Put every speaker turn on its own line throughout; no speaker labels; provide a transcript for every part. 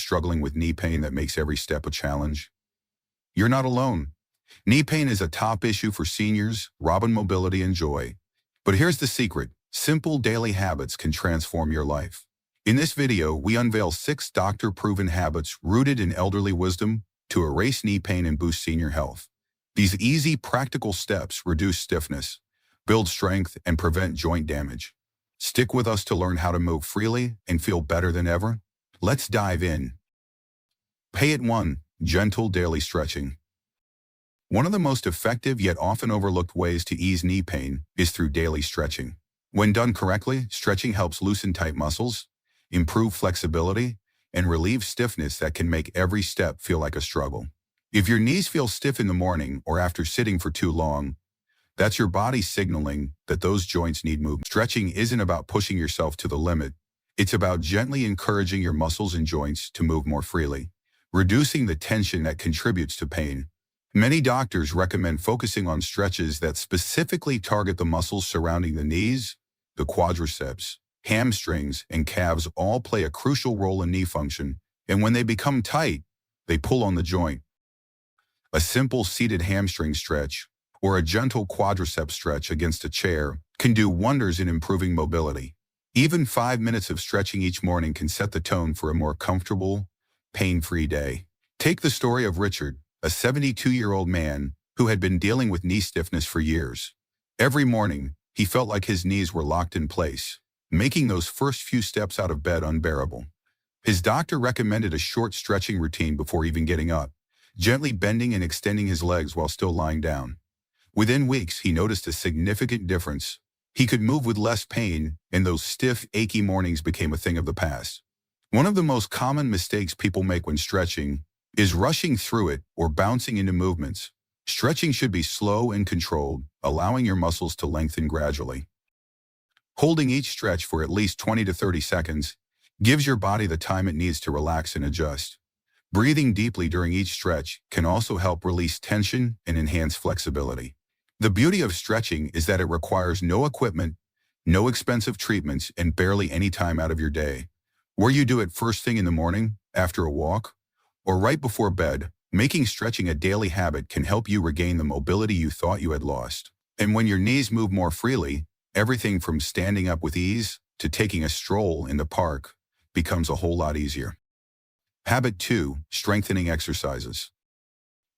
struggling with knee pain that makes every step a challenge? You're not alone. Knee pain is a top issue for seniors, robbing mobility and joy. But here's the secret. Simple daily habits can transform your life. In this video, we unveil 6 doctor-proven habits rooted in elderly wisdom to erase knee pain and boost senior health. These easy, practical steps reduce stiffness, build strength, and prevent joint damage. Stick with us to learn how to move freely and feel better than ever. Let's dive in. Pay 1. Gentle daily stretching. One of the most effective yet often overlooked ways to ease knee pain is through daily stretching. When done correctly, stretching helps loosen tight muscles, improve flexibility, and relieve stiffness that can make every step feel like a struggle. If your knees feel stiff in the morning or after sitting for too long, that's your body signaling that those joints need movement. Stretching isn't about pushing yourself to the limit. It's about gently encouraging your muscles and joints to move more freely, reducing the tension that contributes to pain. Many doctors recommend focusing on stretches that specifically target the muscles surrounding the knees. The quadriceps, hamstrings, and calves all play a crucial role in knee function, and when they become tight, they pull on the joint. A simple seated hamstring stretch or a gentle quadricep stretch against a chair can do wonders in improving mobility. Even 5 minutes of stretching each morning can set the tone for a more comfortable, pain-free day. Take the story of Richard, a 72-year-old man who had been dealing with knee stiffness for years. Every morning, he felt like his knees were locked in place, making those first few steps out of bed unbearable. His doctor recommended a short stretching routine before even getting up, gently bending and extending his legs while still lying down. Within weeks, he noticed a significant difference. He could move with less pain, and those stiff, achy mornings became a thing of the past. One of the most common mistakes people make when stretching is rushing through it or bouncing into movements. Stretching should be slow and controlled, allowing your muscles to lengthen gradually. Holding each stretch for at least 20 to 30 seconds gives your body the time it needs to relax and adjust. Breathing deeply during each stretch can also help release tension and enhance flexibility. The beauty of stretching is that it requires no equipment, no expensive treatments, and barely any time out of your day. Whether you do it first thing in the morning, after a walk, or right before bed, making stretching a daily habit can help you regain the mobility you thought you had lost. And when your knees move more freely, everything from standing up with ease to taking a stroll in the park becomes a whole lot easier. Habit 2. Strengthening exercises.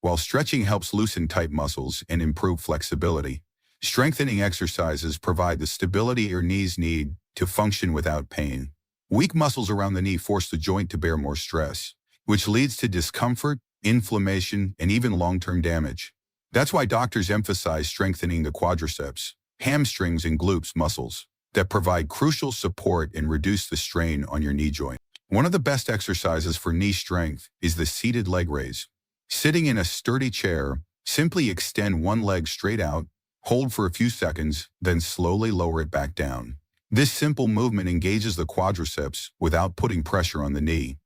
While stretching helps loosen tight muscles and improve flexibility, strengthening exercises provide the stability your knees need to function without pain. Weak muscles around the knee force the joint to bear more stress, which leads to discomfort, inflammation, and even long-term damage. That's why doctors emphasize strengthening the quadriceps, hamstrings, and glutes muscles that provide crucial support and reduce the strain on your knee joint. One of the best exercises for knee strength is the seated leg raise. Sitting in a sturdy chair, simply extend one leg straight out, hold for a few seconds, then slowly lower it back down. This simple movement engages the quadriceps without putting pressure on the knee.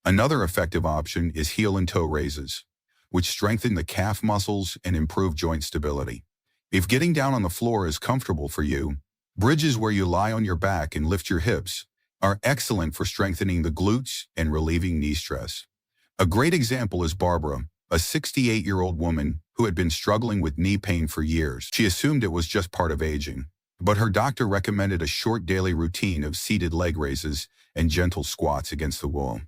Another effective option is heel and toe raises, which strengthen the calf muscles and improve joint stability. If getting down on the floor is comfortable for you, bridges where you lie on your back and lift your hips are excellent for strengthening the glutes and relieving knee stress. A great example is Barbara, a 68-year-old woman who had been struggling with knee pain for years. She assumed it was just part of aging, but her doctor recommended a short daily routine of seated leg raises and gentle squats against the wall.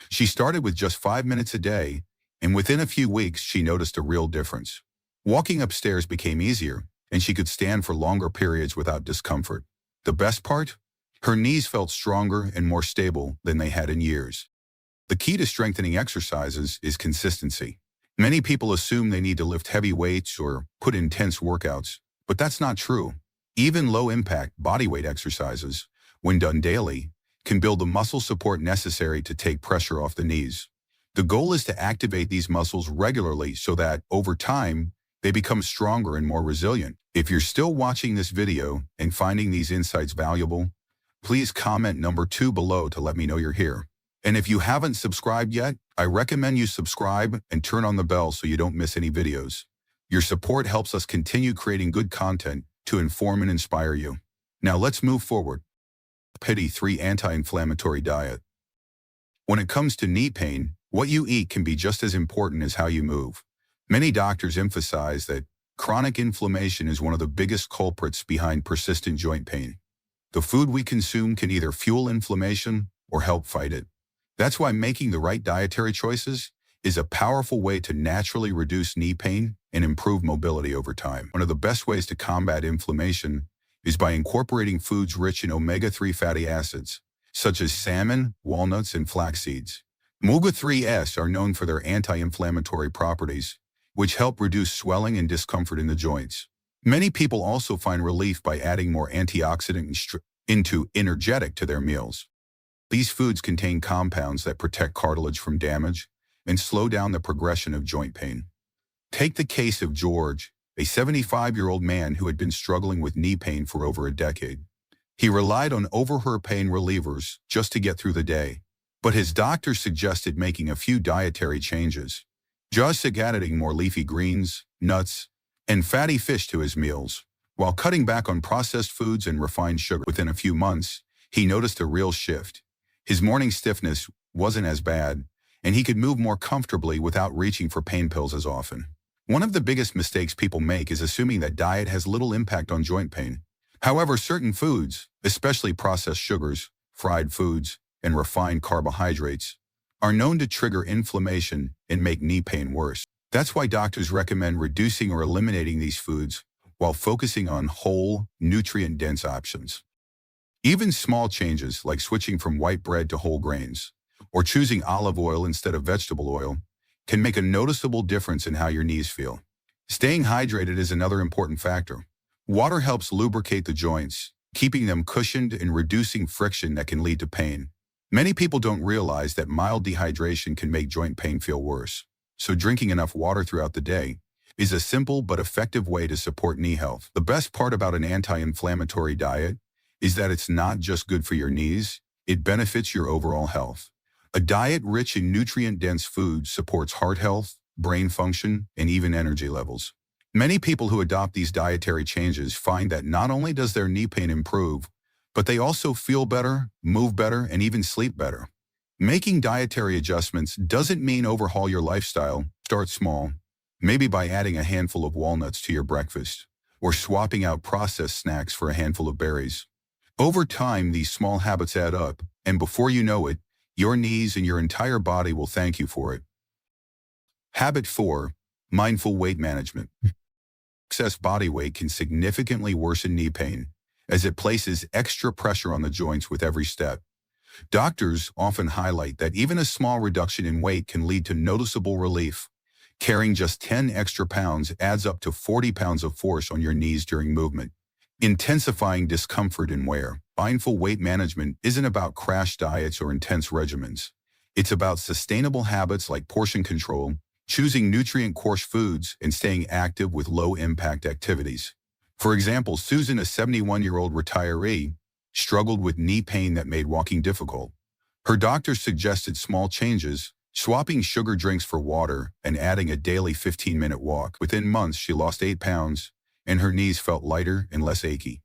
She started with just 5 minutes a day, and within a few weeks, she noticed a real difference. Walking upstairs became easier, and she could stand for longer periods without discomfort. The best part? Her knees felt stronger and more stable than they had in years. The key to strengthening exercises is consistency. Many people assume they need to lift heavy weights or put intense workouts, but that's not true. Even low-impact bodyweight exercises, when done daily, can build the muscle support necessary to take pressure off the knees. The goal is to activate these muscles regularly so that, over time, they become stronger and more resilient. If you're still watching this video and finding these insights valuable, please comment number 2 below to let me know you're here. And if you haven't subscribed yet, I recommend you subscribe and turn on the bell so you don't miss any videos. Your support helps us continue creating good content to inform and inspire you. Now let's move forward. Pity 3. Anti-inflammatory diet. When it comes to knee pain, what you eat can be just as important as how you move. Many doctors emphasize that chronic inflammation is one of the biggest culprits behind persistent joint pain. The food we consume can either fuel inflammation or help fight it. That's why making the right dietary choices is a powerful way to naturally reduce knee pain and improve mobility over time. One of the best ways to combat inflammation is by incorporating foods rich in omega-3 fatty acids, such as salmon, walnuts, and flax seeds. Omega-3s are known for their anti-inflammatory properties, which help reduce swelling and discomfort in the joints. Many people also find relief by adding more antioxidant into energetic to their meals. These foods contain compounds that protect cartilage from damage and slow down the progression of joint pain. Take the case of George, a 75-year-old man who had been struggling with knee pain for over a decade. He relied on over-her pain relievers just to get through the day, but his doctor suggested making a few dietary changes. Just adding more leafy greens, nuts, and fatty fish to his meals, while cutting back on processed foods and refined sugar. Within a few months, he noticed a real shift. His morning stiffness wasn't as bad, and he could move more comfortably without reaching for pain pills as often. One of the biggest mistakes people make is assuming that diet has little impact on joint pain. However, certain foods, especially processed sugars, fried foods, and refined carbohydrates, are known to trigger inflammation and make knee pain worse. That's why doctors recommend reducing or eliminating these foods while focusing on whole, nutrient-dense options. Even small changes like switching from white bread to whole grains or choosing olive oil instead of vegetable oil can make a noticeable difference in how your knees feel. Staying hydrated is another important factor. Water helps lubricate the joints, keeping them cushioned and reducing friction that can lead to pain. Many people don't realize that mild dehydration can make joint pain feel worse, so drinking enough water throughout the day is a simple but effective way to support knee health. The best part about an anti-inflammatory diet is that it's not just good for your knees, it benefits your overall health. A diet rich in nutrient-dense foods supports heart health, brain function, and even energy levels. Many people who adopt these dietary changes find that not only does their knee pain improve, but they also feel better, move better, and even sleep better. Making dietary adjustments doesn't mean overhaul your lifestyle. Start small, maybe by adding a handful of walnuts to your breakfast, or swapping out processed snacks for a handful of berries. Over time, these small habits add up, and before you know it, your knees and your entire body will thank you for it. Habit 4. Mindful weight management. Excess body weight can significantly worsen knee pain, as it places extra pressure on the joints with every step. Doctors often highlight that even a small reduction in weight can lead to noticeable relief. Carrying just 10 extra pounds adds up to 40 pounds of force on your knees during movement, intensifying discomfort and wear. Mindful weight management isn't about crash diets or intense regimens. It's about sustainable habits like portion control, choosing nutrient-rich foods, and staying active with low-impact activities. For example, Susan, a 71-year-old retiree, struggled with knee pain that made walking difficult. Her doctor suggested small changes, swapping sugar drinks for water and adding a daily 15-minute walk. Within months, she lost 8 pounds, and her knees felt lighter and less achy.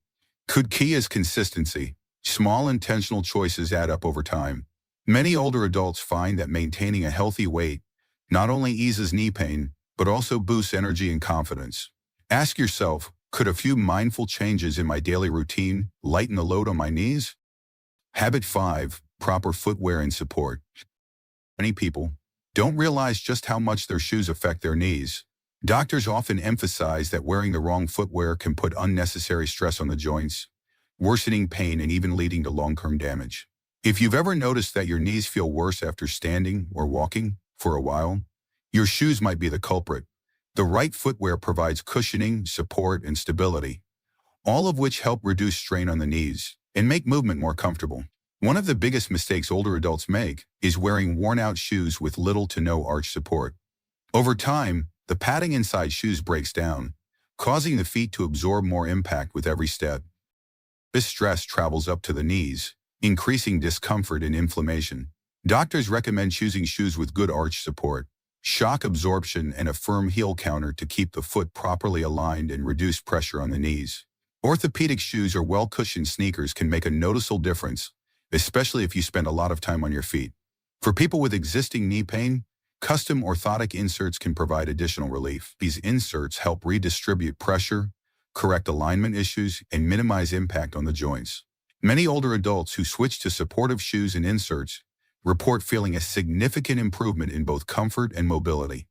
Key is consistency. Small intentional choices add up over time. Many older adults find that maintaining a healthy weight not only eases knee pain, but also boosts energy and confidence. Ask yourself, could a few mindful changes in my daily routine lighten the load on my knees? Habit 5. Proper footwear and support. Many people don't realize just how much their shoes affect their knees. Doctors often emphasize that wearing the wrong footwear can put unnecessary stress on the joints, worsening pain and even leading to long-term damage. If you've ever noticed that your knees feel worse after standing or walking for a while, your shoes might be the culprit. The right footwear provides cushioning, support, and stability, all of which help reduce strain on the knees and make movement more comfortable. One of the biggest mistakes older adults make is wearing worn-out shoes with little to no arch support. Over time, the padding inside shoes breaks down, causing the feet to absorb more impact with every step. This stress travels up to the knees, increasing discomfort and inflammation. Doctors recommend choosing shoes with good arch support, shock absorption, and a firm heel counter to keep the foot properly aligned and reduce pressure on the knees. Orthopedic shoes or well-cushioned sneakers can make a noticeable difference, especially if you spend a lot of time on your feet. For people with existing knee pain, custom orthotic inserts can provide additional relief. These inserts help redistribute pressure, correct alignment issues, and minimize impact on the joints. Many older adults who switch to supportive shoes and inserts report feeling a significant improvement in both comfort and mobility.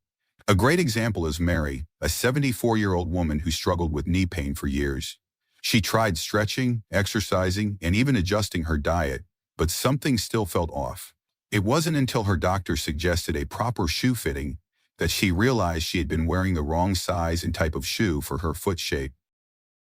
A great example is Mary, a 74-year-old woman who struggled with knee pain for years. She tried stretching, exercising, and even adjusting her diet, but something still felt off. It wasn't until her doctor suggested a proper shoe fitting that she realized she had been wearing the wrong size and type of shoe for her foot shape.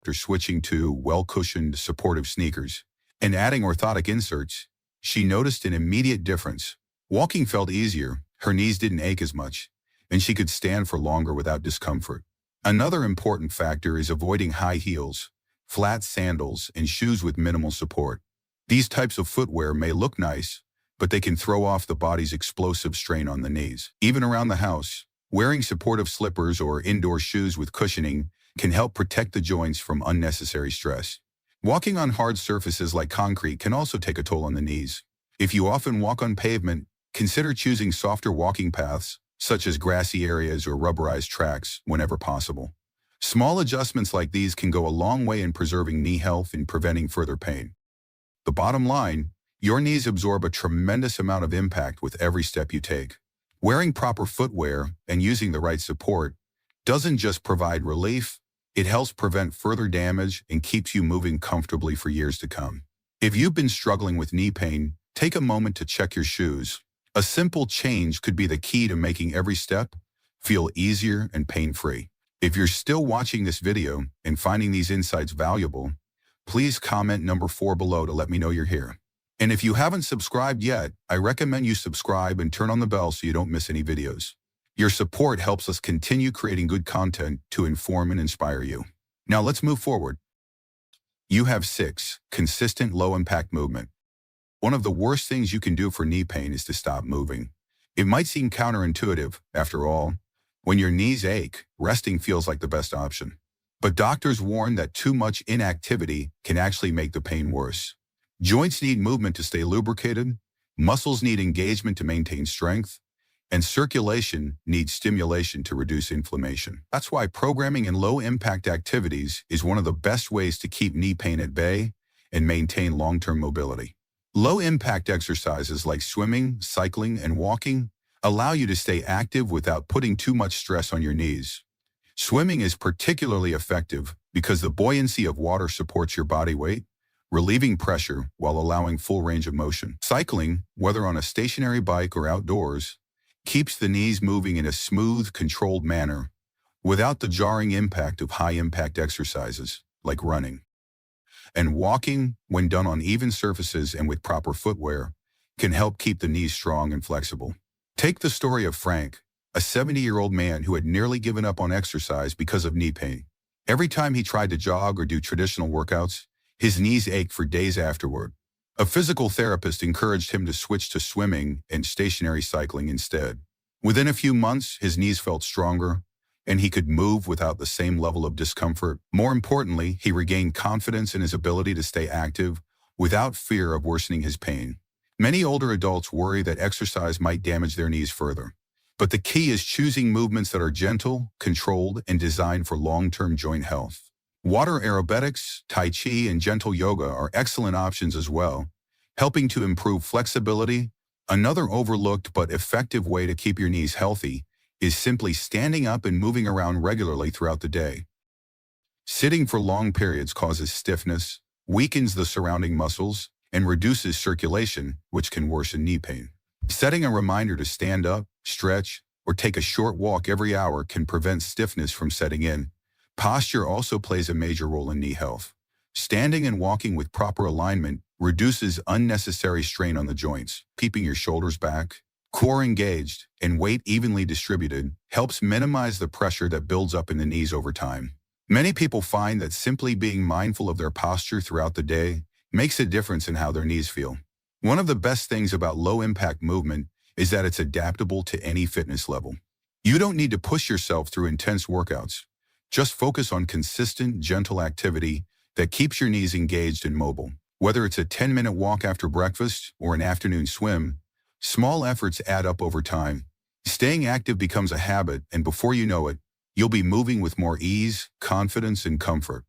After switching to well-cushioned, supportive sneakers and adding orthotic inserts, she noticed an immediate difference. Walking felt easier, her knees didn't ache as much, and she could stand for longer without discomfort. Another important factor is avoiding high heels, flat sandals, and shoes with minimal support. These types of footwear may look nice, but they can throw off the body's explosive strain on the knees. Even around the house, wearing supportive slippers or indoor shoes with cushioning can help protect the joints from unnecessary stress. Walking on hard surfaces like concrete can also take a toll on the knees. If you often walk on pavement, consider choosing softer walking paths, such as grassy areas or rubberized tracks, whenever possible. Small adjustments like these can go a long way in preserving knee health and preventing further pain. The bottom line, your knees absorb a tremendous amount of impact with every step you take. Wearing proper footwear and using the right support doesn't just provide relief, it helps prevent further damage and keeps you moving comfortably for years to come. If you've been struggling with knee pain, take a moment to check your shoes. A simple change could be the key to making every step feel easier and pain-free. If you're still watching this video and finding these insights valuable, please comment number 4 below to let me know you're here. And if you haven't subscribed yet, I recommend you subscribe and turn on the bell so you don't miss any videos. Your support helps us continue creating good content to inform and inspire you. Now let's move forward. You have 6. Consistent low-impact movement. One of the worst things you can do for knee pain is to stop moving. It might seem counterintuitive, after all. When your knees ache, resting feels like the best option. But doctors warn that too much inactivity can actually make the pain worse. Joints need movement to stay lubricated, muscles need engagement to maintain strength, and circulation needs stimulation to reduce inflammation. That's why programming in low-impact activities is one of the best ways to keep knee pain at bay and maintain long-term mobility. Low-impact exercises like swimming, cycling, and walking allow you to stay active without putting too much stress on your knees. Swimming is particularly effective because the buoyancy of water supports your body weight, relieving pressure while allowing full range of motion. Cycling, whether on a stationary bike or outdoors, keeps the knees moving in a smooth, controlled manner without the jarring impact of high-impact exercises like running. And walking, when done on even surfaces and with proper footwear, can help keep the knees strong and flexible. Take the story of Frank, a 70-year-old man who had nearly given up on exercise because of knee pain. Every time he tried to jog or do traditional workouts, his knees ached for days afterward. A physical therapist encouraged him to switch to swimming and stationary cycling instead. Within a few months, his knees felt stronger, and he could move without the same level of discomfort. More importantly, he regained confidence in his ability to stay active without fear of worsening his pain. Many older adults worry that exercise might damage their knees further. But the key is choosing movements that are gentle, controlled, and designed for long-term joint health. Water aerobatics, tai chi, and gentle yoga are excellent options as well, helping to improve flexibility. Another overlooked but effective way to keep your knees healthy is simply standing up and moving around regularly throughout the day. Sitting for long periods causes stiffness, weakens the surrounding muscles, and reduces circulation, which can worsen knee pain. Setting a reminder to stand up, stretch, or take a short walk every hour can prevent stiffness from setting in. Posture also plays a major role in knee health. Standing and walking with proper alignment reduces unnecessary strain on the joints. Keeping your shoulders back, core engaged, and weight evenly distributed helps minimize the pressure that builds up in the knees over time. Many people find that simply being mindful of their posture throughout the day makes a difference in how their knees feel. One of the best things about low-impact movement is that it's adaptable to any fitness level. You don't need to push yourself through intense workouts. Just focus on consistent, gentle activity that keeps your knees engaged and mobile. Whether it's a 10-minute walk after breakfast or an afternoon swim, Small efforts add up over time. Staying active becomes a habit, and before you know it, you'll be moving with more ease, confidence, and comfort.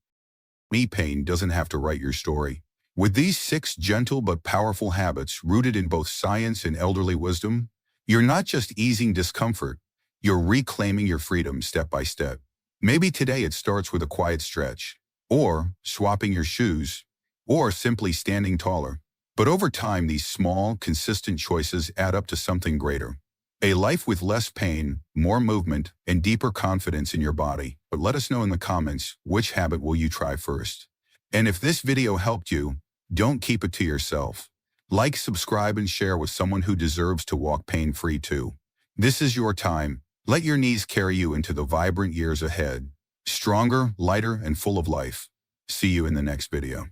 Knee pain doesn't have to write your story. With these 6 gentle but powerful habits rooted in both science and elderly wisdom, you're not just easing discomfort, you're reclaiming your freedom step by step. Maybe today it starts with a quiet stretch, or swapping your shoes, or simply standing taller. But over time, these small, consistent choices add up to something greater. A life with less pain, more movement, and deeper confidence in your body. But let us know in the comments, which habit will you try first? And if this video helped you, don't keep it to yourself. Like, subscribe, and share with someone who deserves to walk pain-free too. This is your time. Let your knees carry you into the vibrant years ahead. Stronger, lighter, and full of life. See you in the next video.